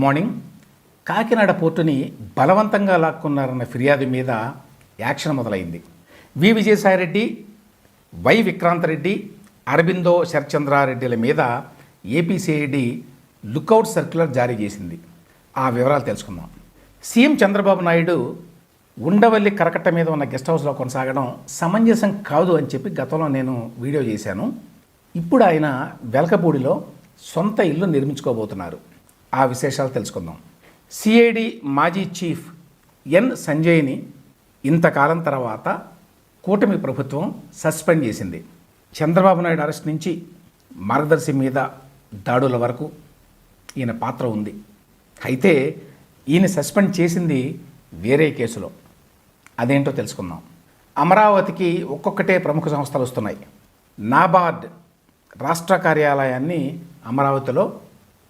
Morning. Kakinada పోర్టుని బలవంతంగా లాక్కున్నారన్న ఫిర్యాదు మీద యాక్షన్ మొదలైంది. వి విజయసాయిరెడ్డి, వై విక్రాంతరెడ్డి, అరబిందో శరత్చంద్రారెడ్డిల మీద ఏపీసీఐడి లుకౌట్ సర్క్యులర్ జారీ చేసింది. ఆ వివరాలు తెలుసుకుందాం. సీఎం చంద్రబాబు నాయుడు ఉండవల్లి కరకట్ట మీద ఉన్న గెస్ట్ హౌస్లో కొనసాగడం సమంజసం కాదు అని చెప్పి గతంలో నేను వీడియో చేశాను. ఇప్పుడు ఆయన వెలకపూడిలో సొంత ఇల్లు నిర్మించుకోబోతున్నారు. ఆ విశేషాలు తెలుసుకుందాం. సిఐడి మాజీ చీఫ్ ఎన్ సంజయ్ని ఇంతకాలం తర్వాత కూటమి ప్రభుత్వం సస్పెండ్ చేసింది. చంద్రబాబు నాయుడు అరెస్ట్ నుంచి మార్గదర్శి మీద దాడుల వరకు ఈయన పాత్ర ఉంది. అయితే ఈయన సస్పెండ్ చేసింది వేరే కేసులో. అదేంటో తెలుసుకుందాం. అమరావతికి ఒక్కొక్కటే ప్రముఖ సంస్థలు వస్తున్నాయి. నాబార్డ్ రాష్ట్ర కార్యాలయాన్ని అమరావతిలో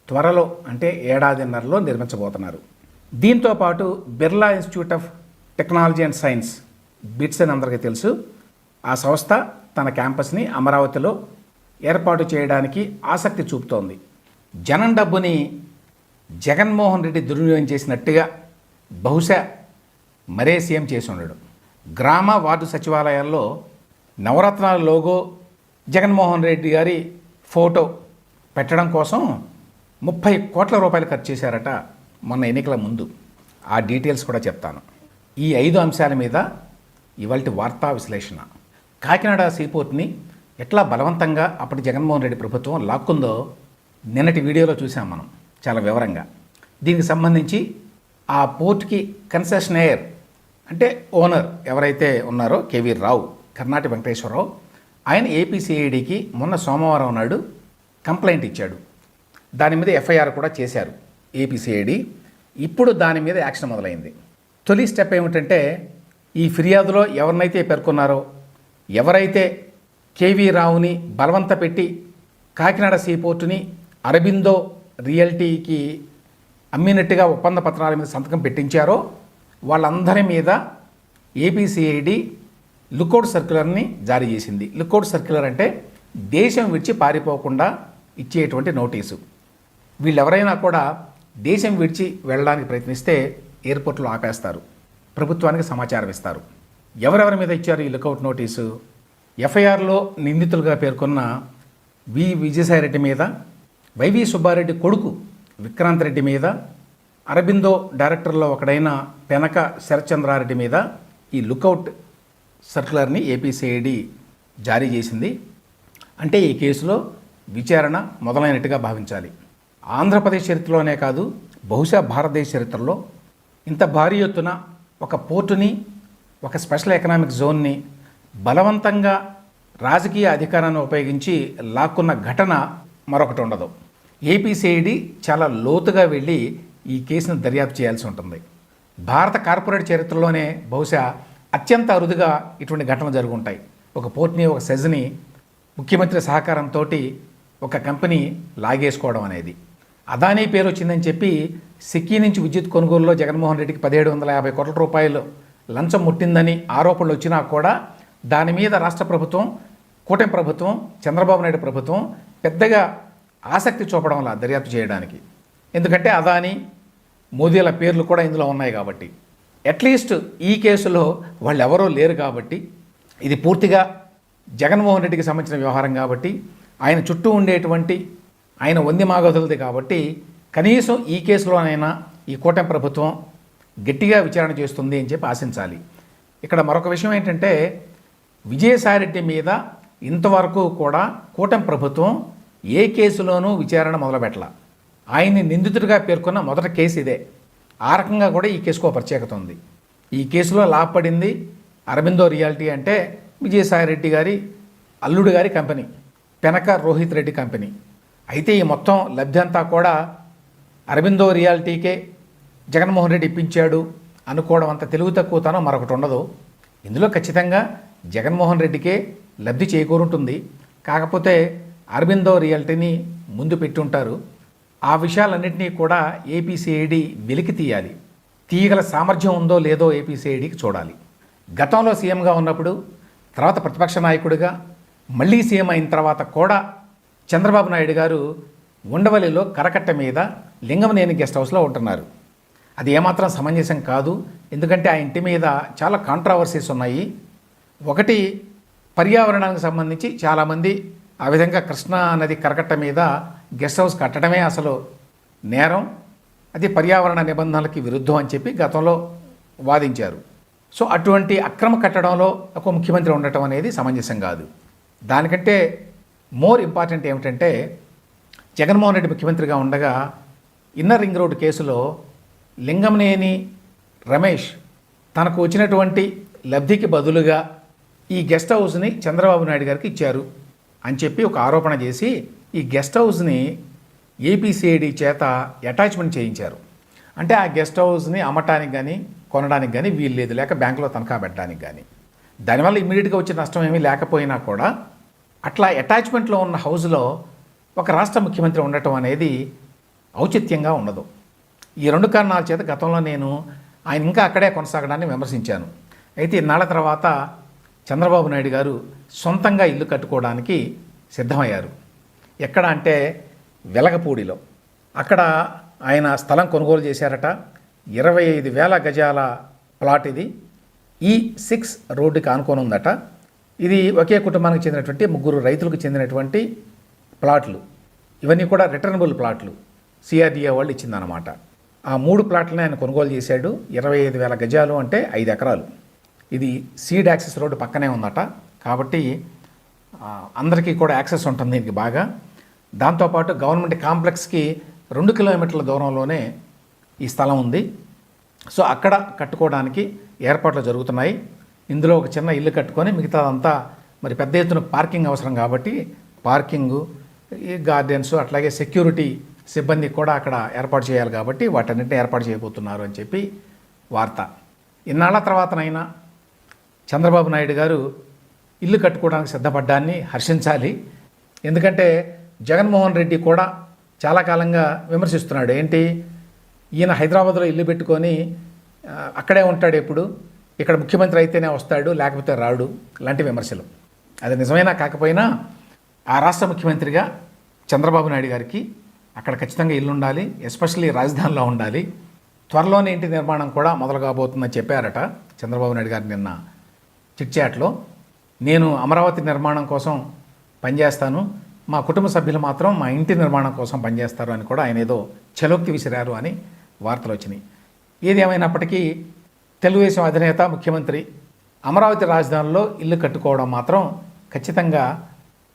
త్వరలో అంటే ఏడాదిన్నరలో నిర్మించబోతున్నారు. దీంతోపాటు Birla institute of technology and science, bits అని అందరికీ తెలుసు. ఆ సంస్థ తన క్యాంపస్ని అమరావతిలో ఏర్పాటు చేయడానికి ఆసక్తి చూపుతోంది. జనం డబ్బుని జగన్మోహన్ రెడ్డి దుర్వినియోగం చేసినట్టుగా బహుశా మరే సీఎం చేసి ఉండడు. గ్రామ వార్డు సచివాలయాల్లో నవరత్నాల లోగో, జగన్మోహన్ రెడ్డి గారి ఫోటో పెట్టడం కోసం 30 కోట్ల రూపాయలు ఖర్చు చేశారట మొన్న ఎన్నికల ముందు. ఆ డీటెయిల్స్ కూడా చెప్తాను. ఈ 5 అంశాల మీద ఇవాల్టి వార్తా విశ్లేషణ. కాకినాడ సీపోర్ట్ని ఎట్లా బలవంతంగా అప్పటి జగన్మోహన్ రెడ్డి ప్రభుత్వం లాక్కుందో నిన్నటి వీడియోలో చూసాం మనం చాలా వివరంగా. దీనికి సంబంధించి ఆ పోర్ట్కి కన్సెషనయర్ అంటే ఓనర్ ఎవరైతే ఉన్నారో కేవీ రావు, కర్ణాటి వెంకటేశ్వరరావు, ఆయన ఏపీసీఐడికి మొన్న సోమవారం నాడు కంప్లైంట్ ఇచ్చాడు. దాని మీద ఎఫ్ఐఆర్ కూడా చేశారు ఏపీసీఐడి. ఇప్పుడు దాని మీద యాక్షన్ మొదలైంది. తొలి స్టెప్ ఏమిటంటే ఈ ఫిర్యాదులో ఎవరినైతే పేర్కొన్నారో, ఎవరైతే కేవీ రావుని బలవంత పెట్టి కాకినాడ సీపోర్టుని అరబిందో రియల్టీకి అమ్మినట్టుగా ఒప్పంద పత్రాల మీద సంతకం పెట్టించారో వాళ్ళందరి మీద ఏపీసీఐడి లుకౌట్ సర్క్యులర్ని జారీ చేసింది. లుకౌట్ సర్క్యులర్ అంటే దేశం విడిచి పారిపోకుండా ఇచ్చేటువంటి నోటీసు. వీళ్ళెవరైనా కూడా దేశం విడిచి వెళ్ళడానికి ప్రయత్నిస్తే ఎయిర్పోర్ట్లో ఆపేస్తారు, ప్రభుత్వానికి సమాచారం ఇస్తారు. ఎవరెవరి మీద ఇచ్చారు ఈ లుకౌట్ నోటీసు? ఎఫ్ఐఆర్లో నిందితులుగా పేర్కొన్న వి విజయసాయిరెడ్డి మీద, వైవి సుబ్బారెడ్డి కొడుకు విక్రాంత్ రెడ్డి మీద, అరబిందో డైరెక్టర్లో ఒకడైన పెనక శరత్చంద్రారెడ్డి మీద ఈ లుకౌట్ సర్క్యులర్ని ఏపీసీఐడి జారీ చేసింది. అంటే ఈ కేసులో విచారణ మొదలైనట్టుగా భావించాలి. ఆంధ్రప్రదేశ్ చరిత్రలోనే కాదు, బహుశా భారతదేశ చరిత్రలో ఇంత భారీ ఎత్తున ఒక పోర్టుని, ఒక స్పెషల్ ఎకనామిక్ జోన్ని బలవంతంగా రాజకీయ అధికారాన్ని ఉపయోగించి లాక్కున్న ఘటన మరొకటి ఉండదు. ఏపీసీఐడి చాలా లోతుగా వెళ్ళి ఈ కేసును దర్యాప్తు చేయాల్సి ఉంటుంది. భారత కార్పొరేట్ చరిత్రలోనే బహుశా అత్యంత అరుదుగా ఇటువంటి ఘటనలు జరుగుంటాయి. ఒక పోర్ట్ని, ఒక సెజ్ని ముఖ్యమంత్రి సహకారంతో ఒక కంపెనీ లాగేసుకోవడం అనేది. అదానీ పేరు వచ్చిందని చెప్పి సిక్కీ నుంచి విద్యుత్ కొనుగోలులో జగన్మోహన్ రెడ్డికి 1750 కోట్ల రూపాయలు లంచం ముట్టిందని ఆరోపణలు వచ్చినా కూడా దాని మీద రాష్ట్ర ప్రభుత్వం, కూటమి ప్రభుత్వం, చంద్రబాబు నాయుడు ప్రభుత్వం పెద్దగా ఆసక్తి చూపడంలా దర్యాప్తు చేయడానికి. ఎందుకంటే అదానీ, మోదీల పేర్లు కూడా ఇందులో ఉన్నాయి కాబట్టి. అట్లీస్ట్ ఈ కేసులో వాళ్ళు ఎవరో లేరు కాబట్టి, ఇది పూర్తిగా జగన్మోహన్ రెడ్డికి సంబంధించిన వ్యవహారం కాబట్టి, ఆయన చుట్టూ ఉండేటువంటి ఆయన వంది మాగదులది కాబట్టి, కనీసం ఈ కేసులోనైనా ఈ కూటమి ప్రభుత్వం గట్టిగా విచారణ చేస్తుంది అని చెప్పి ఆశించాలి. ఇక్కడ మరొక విషయం ఏంటంటే, విజయసాయిరెడ్డి మీద ఇంతవరకు కూడా కూటమి ప్రభుత్వం ఏ కేసులోనూ విచారణ మొదలుపెట్టల. ఆయన్ని నిందితుడిగా పేర్కొన్న మొదటి కేసు ఇదే. ఆ రకంగా కూడా ఈ కేసుకు ఒక ప్రత్యేకత ఉంది. ఈ కేసులో లాభపడింది అరబిందో రియాలిటీ అంటే విజయసాయిరెడ్డి గారి అల్లుడు గారి కంపెనీ, పెనక రోహిత్ రెడ్డి కంపెనీ. అయితే ఈ మొత్తం లబ్ధి అంతా కూడా అరబిందో రియాలిటీకే జగన్మోహన్ రెడ్డి ఇప్పించాడు అనుకోవడం అంత తెలుగు తక్కువతనం మరొకటి ఉండదు. ఇందులో ఖచ్చితంగా జగన్మోహన్ రెడ్డికే లబ్ధి చేకూరుంటుంది. కాకపోతే అరబిందో రియాలిటీని ముందు పెట్టుంటారు. ఆ విషయాలన్నింటినీ కూడా ఏపీసీఐడి వెలికి తీయాలి. తీయగల సామర్థ్యం ఉందో లేదో ఏపీసీఐడికి చూడాలి. గతంలో సీఎంగా ఉన్నప్పుడు, తర్వాత ప్రతిపక్ష నాయకుడిగా, మళ్ళీ సీఎం అయిన తర్వాత కూడా చంద్రబాబు నాయుడు గారు ఉండవల్లిలో కరకట్ట మీద లింగమనేని గెస్ట్ హౌస్లో ఉంటున్నారు. అది ఏమాత్రం సమంజసం కాదు. ఎందుకంటే ఆ ఇంటి మీద చాలా కాంట్రావర్సీస్ ఉన్నాయి. ఒకటి, పర్యావరణానికి సంబంధించి చాలామంది ఆ విధంగా కృష్ణా నది కరకట్ట మీద గెస్ట్ హౌస్ కట్టడమే అసలు నేరం, అది పర్యావరణ నిబంధనలకి విరుద్ధం అని చెప్పి గతంలో వాదించారు. సో అటువంటి అక్రమ కట్టడంలో ఒక ముఖ్యమంత్రి ఉండటం అనేది సమంజసం కాదు. దానికంటే మోర్ ఇంపార్టెంట్ ఏమిటంటే, జగన్మోహన్ రెడ్డి ముఖ్యమంత్రిగా ఉండగా ఇన్నర్ రింగ్ రోడ్డు కేసులో లింగమనేని రమేష్ తనకు వచ్చినటువంటి లబ్ధికి బదులుగా ఈ గెస్ట్ హౌస్ని చంద్రబాబు నాయుడు గారికి ఇచ్చారు అని చెప్పి ఒక ఆరోపణ చేసి ఈ గెస్ట్ హౌస్ని ఏపీసీఐడి చేత అటాచ్మెంట్ చేయించారు. అంటే ఆ గెస్ట్ హౌస్ని అమ్మటానికి కానీ కొనడానికి కానీ వీలు లేదు, లేక బ్యాంకులో తనఖా పెట్టడానికి కానీ. దానివల్ల ఇమ్మీడియట్గా వచ్చే నష్టం ఏమీ లేకపోయినా కూడా అట్లా అటాచ్మెంట్లో ఉన్న హౌస్లో ఒక రాష్ట్ర ముఖ్యమంత్రి ఉండటం అనేది ఔచిత్యంగా ఉండదు. ఈ రెండు కారణాల చేత గతంలో నేను ఆయన ఇంకా అక్కడే కొనసాగడాన్ని విమర్శించాను. అయితే ఇన్నాళ్ల తర్వాత చంద్రబాబు నాయుడు గారు సొంతంగా ఇల్లు కట్టుకోవడానికి సిద్ధమయ్యారు. ఎక్కడ అంటే వెలగపూడిలో. అక్కడ ఆయన స్థలం కొనుగోలు చేశారట. 25,000 గజాల ప్లాట్ ఇది. E6 రోడ్డుకి ఆనుకొని ఉందట. ఇది ఒకే కుటుంబానికి చెందినటువంటి 3 రైతులకు చెందినటువంటి ప్లాట్లు. ఇవన్నీ కూడా రిటర్నబుల్ ప్లాట్లు, సిఆర్డీఏ వాళ్ళు ఇచ్చిందనమాట. ఆ 3 ప్లాట్లని ఆయన కొనుగోలు చేశాడు. 25,000 గజాలు అంటే 5 ఎకరాలు. ఇది సీడ్ యాక్సెస్ రోడ్డు పక్కనే ఉందట. కాబట్టి అందరికీ కూడా యాక్సెస్ ఉంటుంది దీనికి బాగా. దాంతోపాటు గవర్నమెంట్ కాంప్లెక్స్కి 2 కిలోమీటర్ల దూరంలోనే ఈ స్థలం ఉంది. సో అక్కడ కట్టుకోవడానికి ఏర్పాట్లు జరుగుతున్నాయి. ఇందులో ఒక చిన్న ఇల్లు కట్టుకొని మిగతాదంతా మరి పెద్ద ఎత్తున పార్కింగ్ అవసరం కాబట్టి పార్కింగు, ఈ గార్డెన్స్, అట్లాగే సెక్యూరిటీ సిబ్బంది కూడా అక్కడ ఏర్పాటు చేయాలి కాబట్టి వాటన్నింటినీ ఏర్పాటు చేయబోతున్నారు అని చెప్పి వార్త. ఇన్నాళ్ల తర్వాతనైనా చంద్రబాబు నాయుడు గారు ఇల్లు కట్టుకోవడానికి సిద్ధపడ్డాన్ని హర్షించాలి. ఎందుకంటే జగన్మోహన్ రెడ్డి కూడా చాలా కాలంగా విమర్శిస్తున్నాడు. ఏంటి, ఈయన హైదరాబాద్లో ఇల్లు పెట్టుకొని అక్కడే ఉంటాడు, ఎప్పుడు ఇక్కడ ముఖ్యమంత్రి అయితేనే వస్తాడు, లేకపోతే రాడు లాంటి విమర్శలు. అది నిజమైనా కాకపోయినా ఆ రాష్ట్ర ముఖ్యమంత్రిగా చంద్రబాబు నాయుడు గారికి అక్కడ ఖచ్చితంగా ఇల్లు ఉండాలి, ఎస్పెషల్లీ రాజధానిలో ఉండాలి. త్వరలోనే ఇంటి నిర్మాణం కూడా మొదలు కాబోతుందని చెప్పారట చంద్రబాబు నాయుడు గారు నిన్న చిట్చాట్లో. నేను అమరావతి నిర్మాణం కోసం పనిచేస్తాను, మా కుటుంబ సభ్యులు మాత్రం మా ఇంటి నిర్మాణం కోసం పనిచేస్తారు అని కూడా ఆయన ఏదో చలోక్తి విసిరారు అని వార్తలు వచ్చినాయి. ఏది ఏమైనప్పటికీ తెలుగుదేశం అధినేత ముఖ్యమంత్రి అమరావతి రాజధానిలో ఇల్లు కట్టుకోవడం మాత్రం ఖచ్చితంగా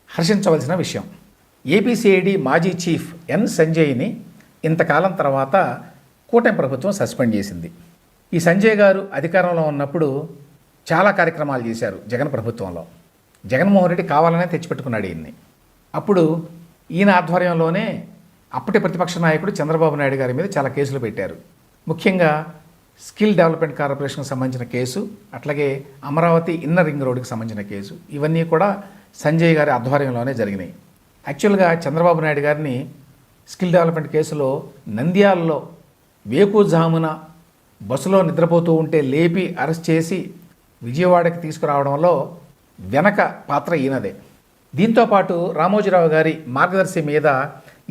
హర్షించవలసిన విషయం. ఏపీసీఐడి మాజీ చీఫ్ ఎన్ సంజయ్ని ఇంతకాలం తర్వాత కూటమి ప్రభుత్వం సస్పెండ్ చేసింది. ఈ సంజయ్ గారు అధికారంలో ఉన్నప్పుడు చాలా కార్యక్రమాలు చేశారు జగన్ ప్రభుత్వంలో. జగన్మోహన్ రెడ్డి కావాలనే తెచ్చిపెట్టుకున్నాడు ఈయన్ని. అప్పుడు ఈయన ఆధ్వర్యంలోనే అప్పటి ప్రతిపక్ష నాయకుడు చంద్రబాబు నాయుడు గారి మీద చాలా కేసులు పెట్టారు. ముఖ్యంగా స్కిల్ డెవలప్మెంట్ కార్పొరేషన్కి సంబంధించిన కేసు, అట్లాగే అమరావతి ఇన్నర్ రింగ్ రోడ్డుకి సంబంధించిన కేసు, ఇవన్నీ కూడా సంజయ్ గారి ఆధ్వర్యంలోనే జరిగినాయి. యాక్చువల్గా చంద్రబాబు నాయుడు గారిని స్కిల్ డెవలప్మెంట్ కేసులో నంద్యాలలో వేకుజామున బస్సులో నిద్రపోతూ ఉంటే లేపి అరెస్ట్ చేసి విజయవాడకి తీసుకురావడంలో వెనక పాత్ర ఈయనదే. దీంతోపాటు రామోజీరావు గారి మార్గదర్శి మీద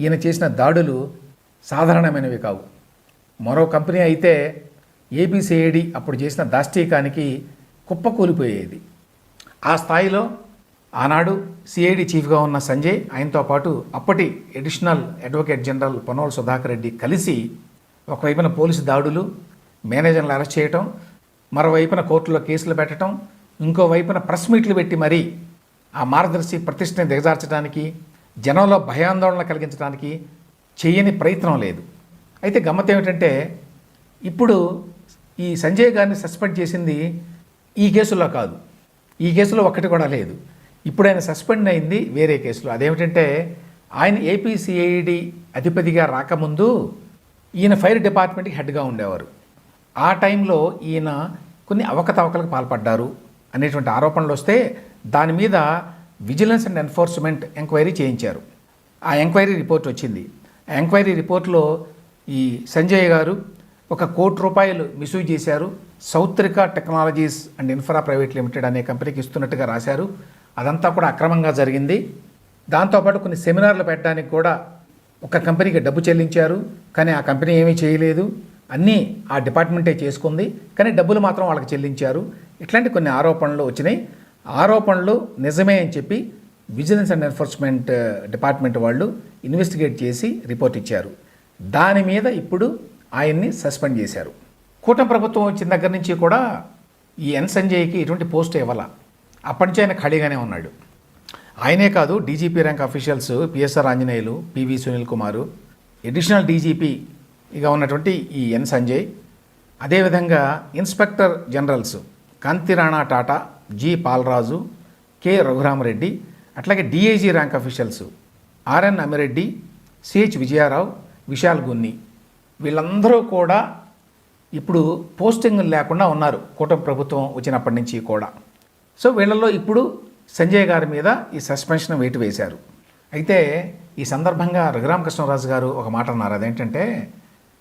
ఈయన చేసిన దాడులు సాధారణమైనవి కావు. మరో కంపెనీ అయితే ఏపీసీఐడి అప్పుడు చేసిన దాష్టీకానికి కుప్పకూలిపోయేది. ఆ స్థాయిలో ఆనాడు సిఐడి చీఫ్గా ఉన్న సంజయ్, ఆయనతో పాటు అప్పటి additional advocate general Ponnolu Sudhakar Reddy కలిసి ఒకవైపున పోలీసు దాడులు, మేనేజర్లు అరెస్ట్ చేయటం, మరోవైపున కోర్టులో కేసులు పెట్టడం, ఇంకోవైపున ప్రెస్ మీట్లు పెట్టి మరీ ఆ మార్గదర్శి ప్రతిష్టని దిగజార్చడానికి, జనంలో భయాందోళన కలిగించడానికి చేయని ప్రయత్నం లేదు. అయితే గమ్మత్ ఏమిటంటే, ఇప్పుడు ఈ సంజయ్ గారిని సస్పెండ్ చేసింది ఈ కేసులో కాదు, ఈ కేసులో ఒక్కటి కూడా లేదు. ఇప్పుడు ఆయన సస్పెండ్ అయింది వేరే కేసులో. అదేమిటంటే, ఆయన ఏపీసీఐడి అధిపతిగా రాకముందు ఈయన ఫైర్ డిపార్ట్మెంట్కి హెడ్గా ఉండేవారు. ఆ టైంలో ఈయన కొన్ని అవకతవకలకు పాల్పడ్డారు అనేటువంటి ఆరోపణలు వస్తే దాని మీద విజిలెన్స్ అండ్ ఎన్ఫోర్స్మెంట్ ఎంక్వైరీ చేయించారు. ఆ ఎంక్వైరీ రిపోర్ట్ వచ్చింది. ఆ ఎంక్వైరీ రిపోర్ట్లో ఈ సంజయ్ గారు ₹1 కోటి మిస్యూజ్ చేశారు, Sautrika technologies and infra private limited అనే కంపెనీకి ఇస్తున్నట్టుగా రాశారు. అదంతా కూడా అక్రమంగా జరిగింది. దాంతోపాటు కొన్ని సెమినార్లు పెట్టడానికి కూడా ఒక కంపెనీకి డబ్బు చెల్లించారు, కానీ ఆ కంపెనీ ఏమీ చేయలేదు, అన్నీ ఆ డిపార్ట్మెంటే చేసుకుంది, కానీ డబ్బులు మాత్రం వాళ్ళకి చెల్లించారు. ఇట్లాంటి కొన్ని ఆరోపణలు వచ్చినాయి. ఆరోపణలు నిజమే అని చెప్పి విజిలెన్స్ అండ్ ఎన్ఫోర్స్మెంట్ డిపార్ట్మెంట్ వాళ్ళు ఇన్వెస్టిగేట్ చేసి రిపోర్ట్ ఇచ్చారు. దాని మీద ఇప్పుడు ఆయన్ని సస్పెండ్ చేశారు. కూటమి ప్రభుత్వం వచ్చిన దగ్గర నుంచి కూడా ఈ ఎన్ సంజయ్కి ఎటువంటి పోస్ట్ ఇవ్వాల. అప్పటి నుంచి ఆయన ఖాళీగానే ఉన్నాడు. ఆయనే కాదు, DGP rank officials PSR Anjaneyulu, PV Sunil Kumar, additional డీజీపీగా ఉన్నటువంటి ఈ ఎన్ సంజయ్, అదేవిధంగా inspector generals Kanthi Rana Tata, G Palaraju, K Raghurama Reddy, అట్లాగే DIG rank officials RN Amireddy, CH Vijaya Rao, Vishal Gunni, వీళ్ళందరూ కూడా ఇప్పుడు పోస్టింగ్ లేకుండా ఉన్నారు కూటమి ప్రభుత్వం వచ్చినప్పటి నుంచి కూడా. సో వీళ్ళల్లో ఇప్పుడు సంజయ్ గారి మీద ఈ సస్పెన్షన్ వేటు వేశారు. అయితే ఈ సందర్భంగా రఘురామకృష్ణరాజు గారు ఒక మాట అన్నారు. అదేంటంటే,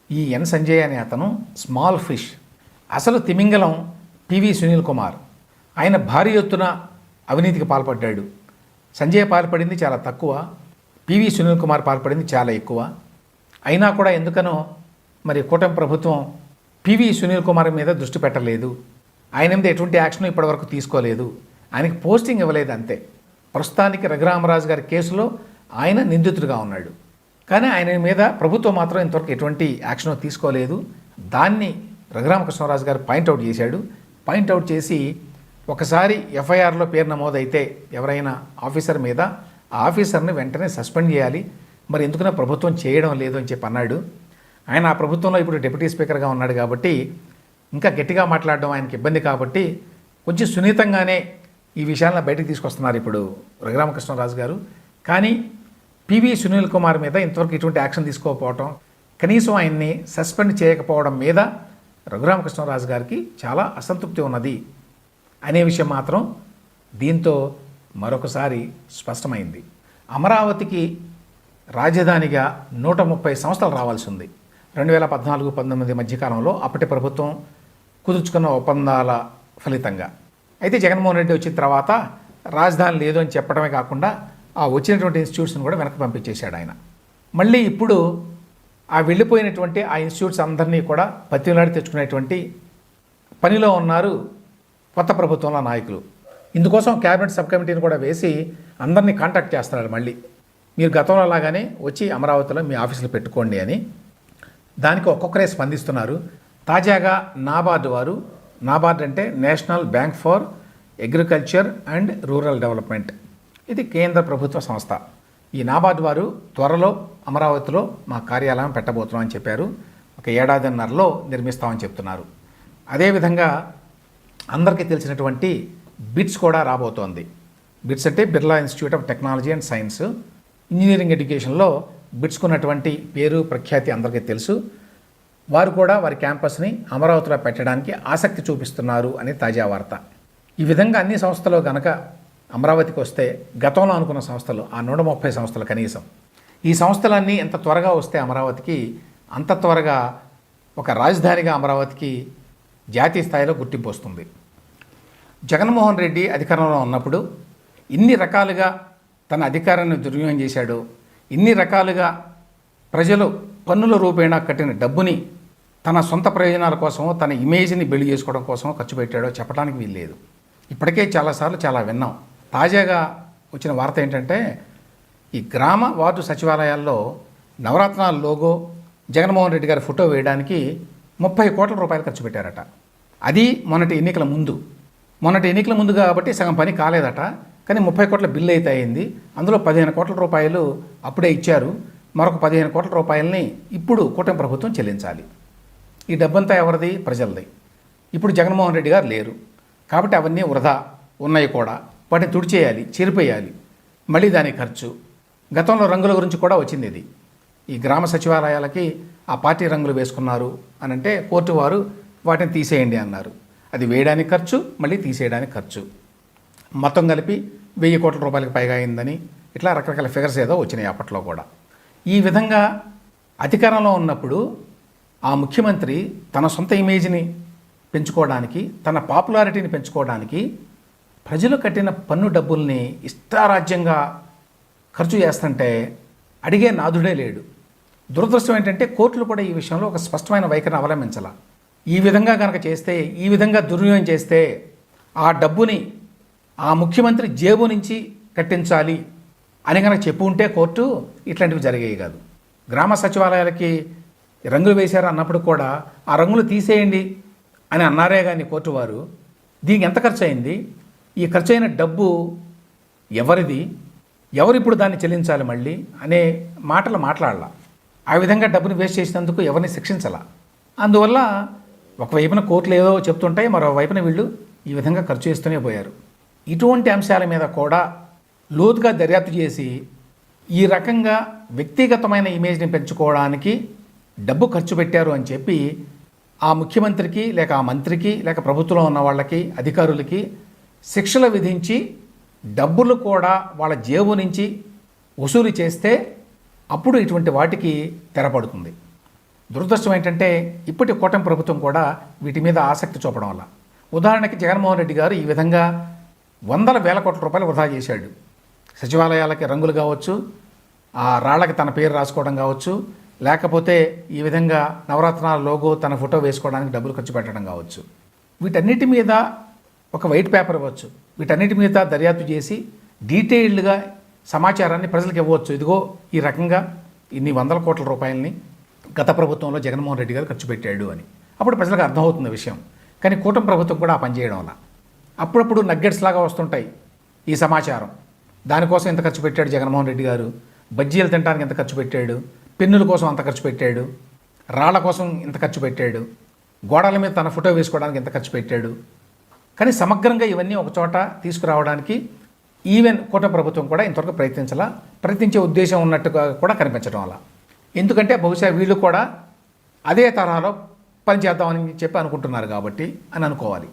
ఈ ఎన్ సంజయ్ అనే అతను స్మాల్ ఫిష్, అసలు తిమింగలం పివి సునీల్ కుమార్. ఆయన భారీ ఎత్తున అవినీతికి పాల్పడ్డాడు. సంజయ్ పాల్పడింది చాలా తక్కువ, పివి సునీల్ కుమార్ పాల్పడింది చాలా ఎక్కువ. అయినా కూడా ఎందుకనో మరి కూటమి ప్రభుత్వం పివి సునీల్ కుమార్ మీద దృష్టి పెట్టలేదు. ఆయన మీద ఎటువంటి యాక్షన్ ఇప్పటివరకు తీసుకోలేదు. ఆయనకి పోస్టింగ్ ఇవ్వలేదు అంతే. ప్రస్తుతానికి రఘురామరాజు గారి కేసులో ఆయన నిందితుడిగా ఉన్నాడు, కానీ ఆయన మీద ప్రభుత్వం మాత్రం ఇంతవరకు ఎటువంటి యాక్షన్ తీసుకోలేదు. దాన్ని రఘురామకృష్ణరాజు గారు పాయింట్అవుట్ చేశాడు. పాయింట్అవుట్ చేసి ఒకసారి ఎఫ్ఐఆర్లో పేరు నమోదైతే ఎవరైనా ఆఫీసర్ మీద, ఆ ఆఫీసర్ని వెంటనే సస్పెండ్ చేయాలి. మరి ఎందుకన్నా ప్రభుత్వం చేయడం లేదు అని చెప్పి అన్నాడు. ఆయన ఆ ప్రభుత్వంలో ఇప్పుడు డిప్యూటీ స్పీకర్గా ఉన్నాడు కాబట్టి ఇంకా గట్టిగా మాట్లాడడం ఆయనకి ఇబ్బంది కాబట్టి కొంచెం సున్నితంగానే ఈ విషయాలను బయటకు తీసుకొస్తున్నారు ఇప్పుడు రఘురామకృష్ణరాజు గారు. కానీ పివి సునీల్ కుమార్ మీద ఇంతవరకు ఇటువంటి యాక్షన్ తీసుకోకపోవడం, కనీసం ఆయన్ని సస్పెండ్ చేయకపోవడం మీద రఘురామకృష్ణరాజు గారికి చాలా అసంతృప్తి ఉన్నది అనే విషయం మాత్రం దీంతో మరొకసారి స్పష్టమైంది. అమరావతికి రాజధానిగా 130 సంవత్సరాలు రావాల్సి ఉంది. 2014-19 మధ్యకాలంలో అప్పటి ప్రభుత్వం కుదుర్చుకున్న ఒప్పందాల ఫలితంగా. అయితే జగన్మోహన్ రెడ్డి వచ్చిన తర్వాత రాజధాని లేదు అని చెప్పడమే కాకుండా ఆ వచ్చినటువంటి ఇన్స్టిట్యూట్స్ని కూడా వెనక్కి పంపించేశాడు ఆయన. మళ్ళీ ఇప్పుడు ఆ వెళ్ళిపోయినటువంటి ఆ ఇన్స్టిట్యూట్స్ అందరినీ కూడా పత్తిలాడి తెచ్చుకునేటువంటి పనిలో ఉన్నారు కొత్త ప్రభుత్వంలో నాయకులు. ఇందుకోసం క్యాబినెట్ సబ్ కమిటీని కూడా వేసి అందరినీ కాంటాక్ట్ చేస్తున్నారు. మళ్ళీ మీరు గతంలో లాగానే వచ్చి అమరావతిలో మీ ఆఫీసులు పెట్టుకోండి అని. దానికి ఒక్కొక్కరే స్పందిస్తున్నారు. తాజాగా నాబార్డు వారు, నాబార్డ్ అంటే national bank for agriculture and rural development, ఇది కేంద్ర ప్రభుత్వ సంస్థ. ఈ నాబార్డు వారు త్వరలో అమరావతిలో మా కార్యాలయం పెట్టబోతున్నాం అని చెప్పారు. ఒక ఏడాదిన్నరలో నిర్మిస్తామని చెప్తున్నారు. అదేవిధంగా అందరికీ తెలిసినటువంటి బిట్స్ కూడా రాబోతోంది. బిట్స్ అంటే Birla institute of technology and science. Engineering ఎడ్యుకేషన్లో బిట్స్కు ఉన్నటువంటి పేరు ప్రఖ్యాతి అందరికీ తెలుసు. వారు కూడా వారి క్యాంపస్ని అమరావతిలో పెట్టడానికి ఆసక్తి చూపిస్తున్నారు అని తాజా వార్త. ఈ విధంగా అన్ని సంస్థలు కనుక అమరావతికి వస్తే, గతంలో అనుకున్న సంస్థలు ఆ 130 సంస్థలు కనీసం, ఈ సంస్థలన్నీ ఎంత త్వరగా వస్తే అమరావతికి అంత త్వరగా ఒక రాజధానిగా అమరావతికి జాతీయ స్థాయిలో గుర్తింపు వస్తుంది. జగన్మోహన్ రెడ్డి అధికారంలో ఉన్నప్పుడు ఇన్ని రకాలుగా తన అధికారాన్ని దుర్వినియోగం చేశాడు, ఇన్ని రకాలుగా ప్రజలు పన్నుల రూపేణా కట్టిన డబ్బుని తన సొంత ప్రయోజనాల కోసమో తన ఇమేజ్ని బిల్డ్ చేసుకోవడం కోసమో ఖర్చు పెట్టాడో చెప్పడానికి వీల్లేదు. ఇప్పటికే చాలాసార్లు చాలా విన్నాం. తాజాగా వచ్చిన వార్త ఏంటంటే, ఈ గ్రామ వార్డు సచివాలయాల్లో నవరత్నాల లోగో, జగన్మోహన్ రెడ్డి గారి ఫోటో వేయడానికి 30 కోట్ల రూపాయలు ఖర్చు పెట్టారట. అది మొన్నటి ఎన్నికల ముందు కాబట్టి సగం పని కాలేదట. కానీ 30 కోట్ల బిల్లు అయితే అయింది. అందులో 15 కోట్ల రూపాయలు అప్పుడే ఇచ్చారు. మరొక 15 కోట్ల రూపాయలని ఇప్పుడు కూటమి ప్రభుత్వం చెల్లించాలి. ఈ డబ్బంతా ఎవరిది? ప్రజలది. ఇప్పుడు జగన్మోహన్ రెడ్డి గారు లేరు కాబట్టి అవన్నీ వృధా ఉన్నాయి కూడా. వాటిని తుడిచేయాలి, చెరిపేయాలి, మళ్ళీ దాని ఖర్చు. గతంలో రంగుల గురించి కూడా వచ్చింది ఇది. ఈ గ్రామ సచివాలయాలకి ఆ పార్టీ రంగులు వేసుకున్నారు అని అంటే కోర్టు వారు వాటిని తీసేయండి అన్నారు. అది వేయడానికి ఖర్చు, మళ్ళీ తీసేయడానికి ఖర్చు, మొత్తం కలిపి 1000 కోట్ల రూపాయలకు పైగా అయిందని ఇట్లా రకరకాల ఫిగర్స్ ఏదో వచ్చినాయి అప్పట్లో కూడా. ఈ విధంగా అధికారంలో ఉన్నప్పుడు ఆ ముఖ్యమంత్రి తన సొంత ఇమేజ్ని పెంచుకోవడానికి, తన పాపులారిటీని పెంచుకోవడానికి ప్రజలు కట్టిన పన్ను డబ్బుల్ని ఇష్టారాజ్యంగా ఖర్చు చేస్తుంటే అడిగే నాథుడే లేడు. దురదృష్టం ఏంటంటే కోర్టులు కూడా ఈ విషయంలో ఒక స్పష్టమైన వైఖరిని అవలంబించాల. ఈ విధంగా కనుక చేస్తే, ఈ విధంగా దుర్వినియోగం చేస్తే ఆ డబ్బుని ఆ ముఖ్యమంత్రి జేబు నుంచి కట్టించాలి అని కనుక చెప్పు ఉంటే కోర్టు ఇట్లాంటివి జరిగేవి కాదు. గ్రామ సచివాలయాలకి రంగులు వేశారు అన్నప్పుడు కూడా ఆ రంగులు తీసేయండి అని అన్నారే కానీ కోర్టు వారు దీనికి ఎంత ఖర్చు అయింది, ఈ ఖర్చు అయిన డబ్బు ఎవరిది, ఎవరు ఇప్పుడు దాన్ని చెల్లించాలి మళ్ళీ అనే మాటలు మాట్లాడాల. ఆ విధంగా డబ్బుని వేస్ట్ చేసినందుకు ఎవరిని శిక్షించాల. అందువల్ల ఒకవైపున కోర్టులు ఏదో చెప్తుంటాయి, మరోవైపున వీళ్ళు ఈ విధంగా ఖర్చు చేస్తూనే పోయారు. ఇటువంటి అంశాల మీద కూడా లోతుగా దర్యాప్తు చేసి ఈ రకంగా వ్యక్తిగతమైన ఇమేజ్ని పెంచుకోవడానికి డబ్బు ఖర్చు పెట్టారు అని చెప్పి ఆ ముఖ్యమంత్రికి లేక ఆ మంత్రికి లేక ప్రభుత్వంలో ఉన్న వాళ్ళకి అధికారులకి శిక్షలు విధించి డబ్బులు కూడా వాళ్ళ జేబు నుంచి వసూలు చేస్తే అప్పుడు ఇటువంటి వాటికి తెరపడుతుంది. దురదృష్టం ఏంటంటే ఇప్పటి కూటమి ప్రభుత్వం కూడా వీటి మీద ఆసక్తి చూపడం వల్ల, ఉదాహరణకి జగన్మోహన్ రెడ్డి గారు ఈ విధంగా వందల వేల కోట్ల రూపాయలు వృధా చేశాడు. సచివాలయాలకి రంగులు కావచ్చు, ఆ రాళ్ళకి తన పేరు రాసుకోవడం కావచ్చు, లేకపోతే ఈ విధంగా నవరత్నాల లోగో తన ఫోటో వేసుకోవడానికి డబ్బులు ఖర్చు పెట్టడం కావచ్చు. వీటన్నిటి మీద ఒక వైట్ పేపర్ ఇవ్వచ్చు, వీటన్నిటి మీద దర్యాప్తు చేసి డీటెయిల్డ్గా సమాచారాన్ని ప్రజలకు ఇవ్వచ్చు. ఇదిగో ఈ రకంగా ఇన్ని వందల కోట్ల రూపాయలని గత ప్రభుత్వంలో జగన్మోహన్ రెడ్డి గారు ఖర్చు పెట్టాడు అని అప్పుడు ప్రజలకు అర్థమవుతుంది విషయం. కానీ కూటమి ప్రభుత్వం కూడా ఆ పని చేయడం వల్ల అప్పుడప్పుడు నగ్గెట్స్ లాగా వస్తుంటాయి ఈ సమాచారం. దానికోసం ఎంత ఖర్చు పెట్టాడు జగన్మోహన్ రెడ్డి గారు, బజ్జీలు తినడానికి ఎంత ఖర్చు పెట్టాడు, పెన్నుల కోసం అంత ఖర్చు పెట్టాడు, రాళ్ల కోసం ఇంత ఖర్చు పెట్టాడు, గోడల మీద తన ఫోటో వేసుకోవడానికి ఎంత ఖర్చు పెట్టాడు. కానీ సమగ్రంగా ఇవన్నీ ఒక చోట తీసుకురావడానికి ఈవెన్ కూటమి ప్రభుత్వం కూడా ఇంతవరకు ప్రయత్నించే ఉద్దేశం ఉన్నట్టుగా కూడా కనిపించడం వల్ల. ఎందుకంటే బహుశా వీళ్ళు కూడా అదే తరహాలో పనిచేద్దామని చెప్పి అనుకుంటున్నారు కాబట్టి అని అనుకోవాలి.